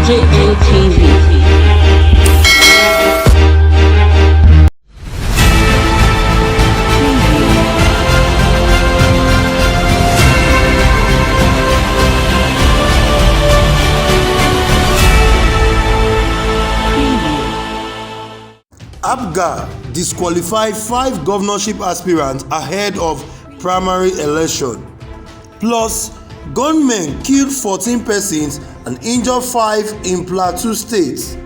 DJNTV. APGA disqualified 5 governorship aspirants ahead of primary election. Plus, gunmen killed 14 persons and injured 5 in Plateau State.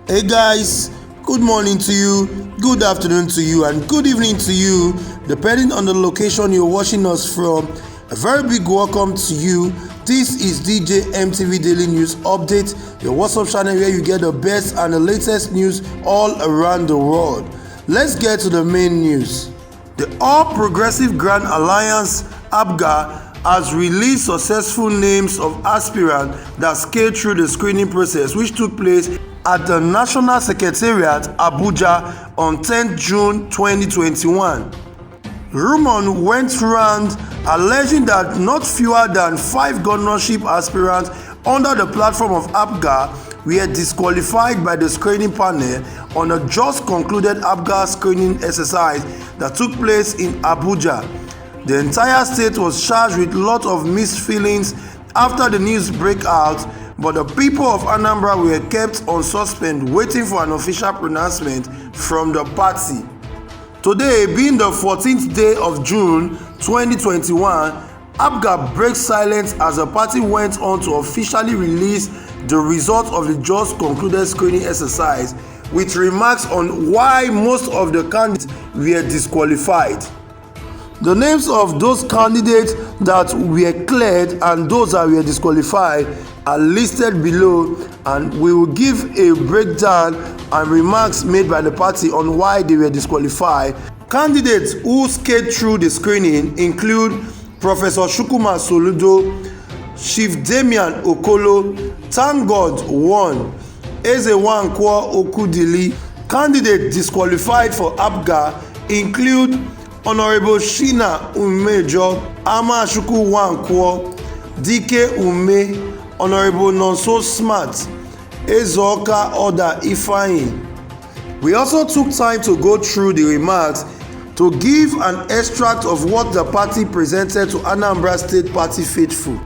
Hey guys, good morning to you, good afternoon to you, and good evening to you, depending on the location you're watching us from. A very big welcome to you. This is DJ MTV Daily News Update, your WhatsApp channel where you get the best and the latest news all around the world. Let's get to the main news. The All Progressive Grand Alliance (APGA) has released successful names of aspirants that scaled through the screening process, which took place at the National Secretariat, Abuja, on 10 June 2021. Rumors went round alleging that not fewer than 5 governorship aspirants under the platform of APGA were disqualified by the screening panel on a just concluded APGA screening exercise that took place in Abuja. The entire state was charged with a lot of mixed feelings after the news broke out, but the people of Anambra were kept on suspense waiting for an official pronouncement from the party. Today, being the 14th day of June 2021, APGA breaks silence as the party went on to officially release the result of the just concluded screening exercise, with remarks on why most of the candidates were disqualified. The names of those candidates that were cleared and those that were disqualified are listed below, and we will give a breakdown and remarks made by the party on why they were disqualified. Candidates who scaled through the screening include Professor Chukwuma Soludo, Chief Damian Okolo, Thank God 1, Ezewankwo Okudili. Candidates disqualified for APGA include Honorable Shina Umejo, Amachukwu Nwankwo, Dike Ume, Honorable Nonso Smart, Ezeoka Oda Ifeanyi. We also took time to go through the remarks to give an extract of what the party presented to Anambra State Party faithful.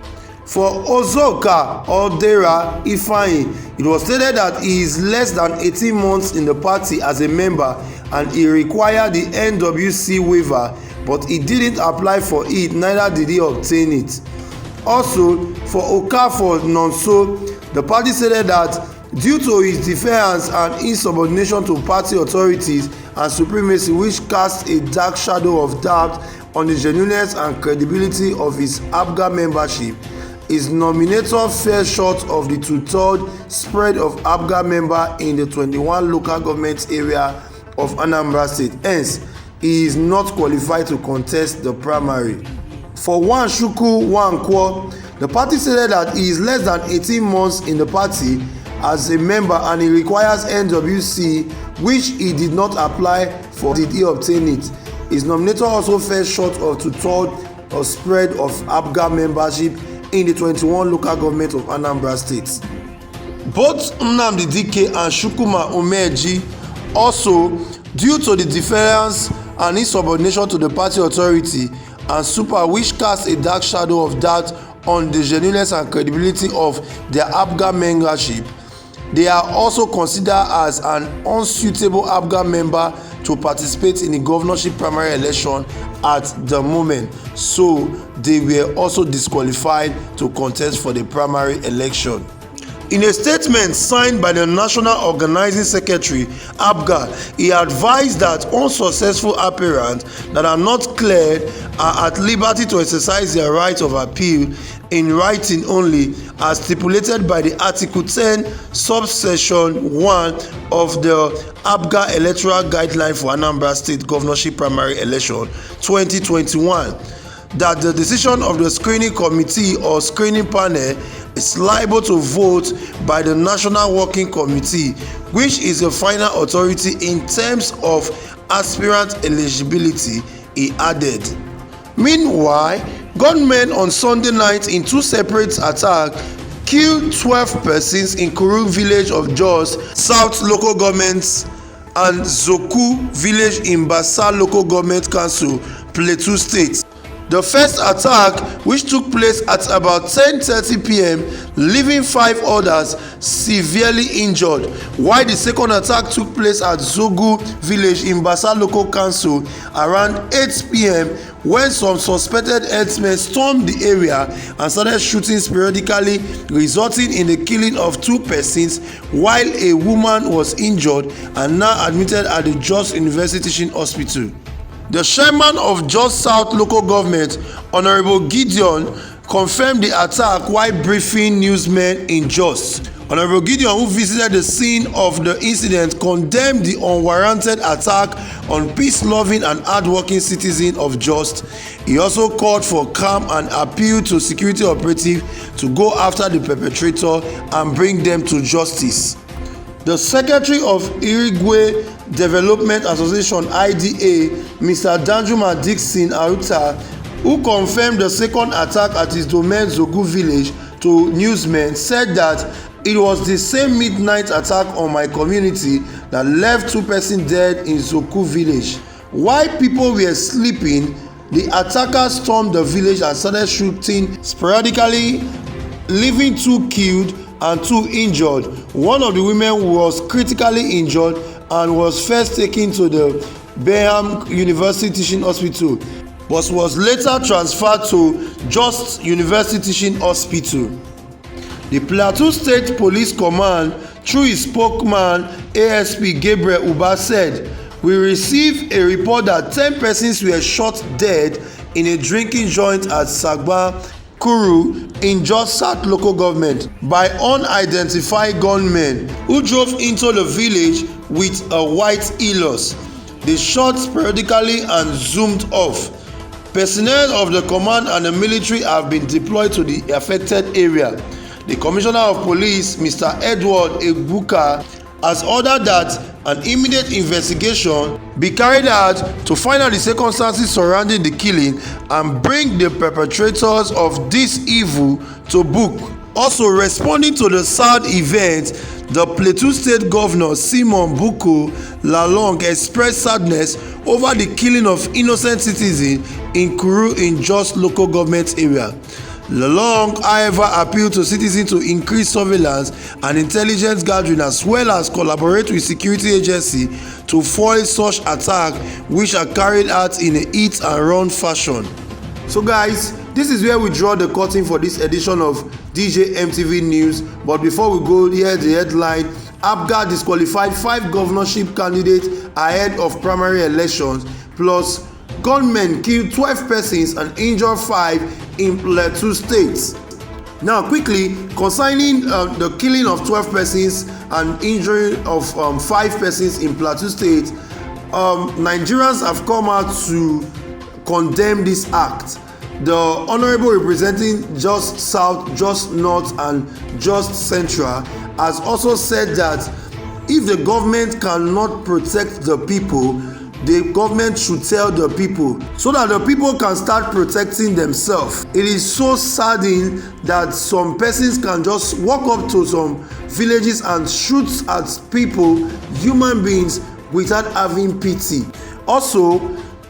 For Ezeoka Oda Ifeanyi, it was stated that he is less than 18 months in the party as a member and he required the NWC waiver, but he didn't apply for it, neither did he obtain it. Also, for Okafor Nonso, the party stated that due to his defiance and insubordination to party authorities and supremacy, which cast a dark shadow of doubt on the genuineness and credibility of his APGA membership, his nominator fell short of the 2/3 spread of APGA members in the 21 local government area of Anambra State. Hence, he is not qualified to contest the primary. For Nwachukwu Nwankwo, the party stated that he is less than 18 months in the party as a member and he requires NWC, which he did not apply for. Did he obtain it? His nominator also fell short of 2/3 of spread of APGA membership in the 21 local government of Anambra State. Both Nnamdi Dike and Chukwuma Umeji also, due to the defiance and insubordination to the party authority and super, which cast a dark shadow of doubt on the genuineness and credibility of their APGA membership, they are also considered as an unsuitable APGA member to participate in the governorship primary election at the moment, so they were also disqualified to contest for the primary election. In a statement signed by the National Organizing Secretary, APGA, he advised that unsuccessful aspirants that are not cleared are at liberty to exercise their right of appeal in writing only, as stipulated by the Article 10, Subsection 1 of the APGA Electoral Guideline for Anambra State Governorship Primary Election 2021. That the decision of the screening committee or screening panel is liable to vote by the National Working Committee, which is the final authority in terms of aspirant eligibility, he added. Meanwhile, gunmen on Sunday night in 2 separate attacks killed 12 persons in Kuru village of Jos South Local Government and Zoku village in Basa Local Government Council, Plateau State. The first attack, which took place at about 10:30 p.m., leaving 5 others severely injured, while the second attack took place at Zogu village in Basa Local Council around 8 p.m. when some suspected herdsmen stormed the area and started shooting sporadically, resulting in the killing of 2 persons, while a woman was injured and now admitted at the Jos University Teaching Hospital. The chairman of Jos South Local Government, Honorable Gideon, confirmed the attack while briefing newsmen in Jos. Honorable Gideon, who visited the scene of the incident, condemned the unwarranted attack on peace-loving and hard-working citizens of Jos. He also called for calm and appealed to security operatives to go after the perpetrator and bring them to justice. The Secretary of Irigwe Development Association (IDA), Mr. Danjuma Dixon Aruta, who confirmed the second attack at his domain Zogu village to newsmen, said that it was the same midnight attack on my community that left 2 persons dead in Zogu village. While people were sleeping, the attackers stormed the village and started shooting sporadically, leaving 2 killed and 2 injured. One of the women was critically injured and was first taken to the Bayham University Teaching Hospital, but was later transferred to Jos University Teaching Hospital. The Plateau State Police Command, through its spokesman ASP Gabriel Uba, said, "We received a report that 10 persons were shot dead in a drinking joint at Sagba Kuru in Jos South Local Government by unidentified gunmen who drove into the village with a white Hilux. They shot sporadically and zoomed off. Personnel of the command and the military have been deployed to the affected area. The Commissioner of Police, Mr. Edward Egbuka, has ordered that an immediate investigation be carried out to find out the circumstances surrounding the killing and bring the perpetrators of this evil to book." Also responding to the sad event, the Plateau State Governor Simon Buko Lalong expressed sadness over the killing of innocent citizens in Kuru in Jos Local Government area. Lalong, however, appealed to citizens to increase surveillance and intelligence gathering as well as collaborate with security agencies to foil such attacks which are carried out in a hit and run fashion. So guys, this is where we draw the curtain for this edition of DJ MTV News. But before we go, here's the headline: APGA disqualified 5 governorship candidates ahead of primary elections, plus gunmen killed 12 persons and injured 5 in Plateau State. Now quickly, concerning the killing of 12 persons and injury of 5 persons in Plateau State, Nigerians have come out to condemn this act. The Honorable representing Jos South, Jos North and Jos Central has also said that if the government cannot protect the people, the government should tell the people so that the people can start protecting themselves. It is so saddening that some persons can just walk up to some villages and shoot at people, human beings, without having pity. Also,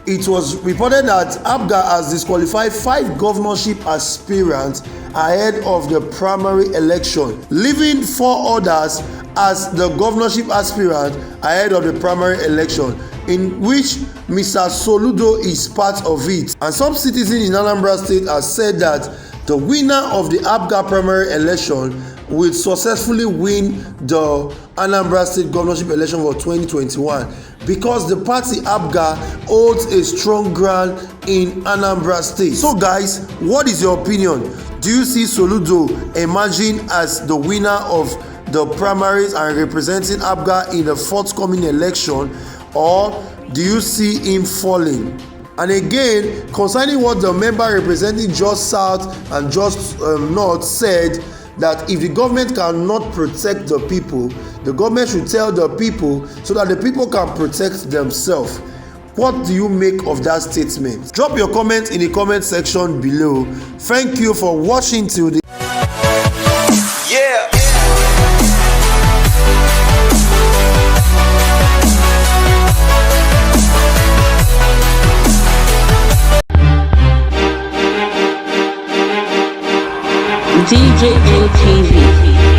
it was reported that APGA has disqualified 5 governorship aspirants ahead of the primary election, leaving 4 others as the governorship aspirant ahead of the primary election, in which Mr. Soludo is part of it. And some citizens in Anambra State have said that the winner of the APGA primary election will successfully win the Anambra State governorship election for 2021 because the party APGA holds a strong ground in Anambra State. So guys, what is your opinion? Do you see Soludo emerging as the winner of the primaries and representing APGA in the forthcoming election, or do you see him falling? And again, concerning what the member representing Jos South and Jos North said, that if the government cannot protect the people, the government should tell the people so that the people can protect themselves. What do you make of that statement? Drop your comment in the comment section below. Thank you for watching till the DJ ATV.